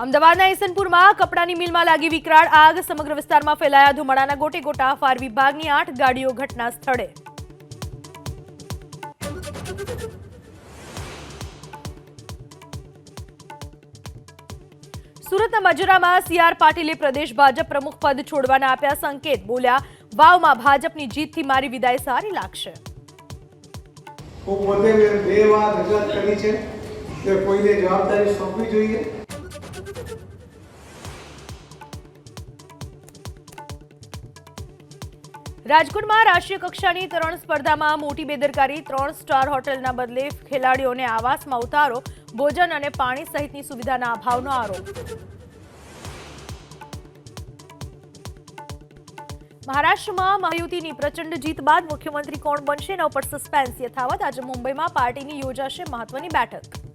અમદાવાદના ઈસનપુરમાં કપડાની મિલમાં લાગી વિકરાળ આગ, સમગ્ર વિસ્તારમાં ફેલાયા ધુમાડાના ગોટે ગોટા. ફાયર વિભાગની 8 ગાડીઓ ઘટના સ્થળે. સુરતના મજૂરામાં સી.આર. પાટીલે પ્રદેશ ભાજપ પ્રમુખ પદ છોડવાના આપ્યા સંકેત. બોલ્યા, વાવમાં ભાજપની જીતથી મારી વિદાય સારી લાગશે. હું પોતે 2 વાર રજૂઆત કરી છે કે કોઈને જવાબદારી સોંપવી જોઈએ. રાજકોટમાં રાષ્ટ્રીય કક્ષાની તરણ સ્પર્ધામાં મોટી બેદરકારી. 3 સ્ટાર હોટેલના બદલે ખેલાડીઓને આવાસમાં ઉતારો, ભોજન અને પાણી સહિતની સુવિધાના અભાવનો આરોપ. મહારાષ્ટ્રમાં મહાયુતિની પ્રચંડ જીત બાદ મુખ્યમંત્રી કોણ બનશે એના ઉપર સસ્પેન્સ યથાવત. આજે મુંબઈમાં પાર્ટીની યોજાશે મહત્વની બેઠક.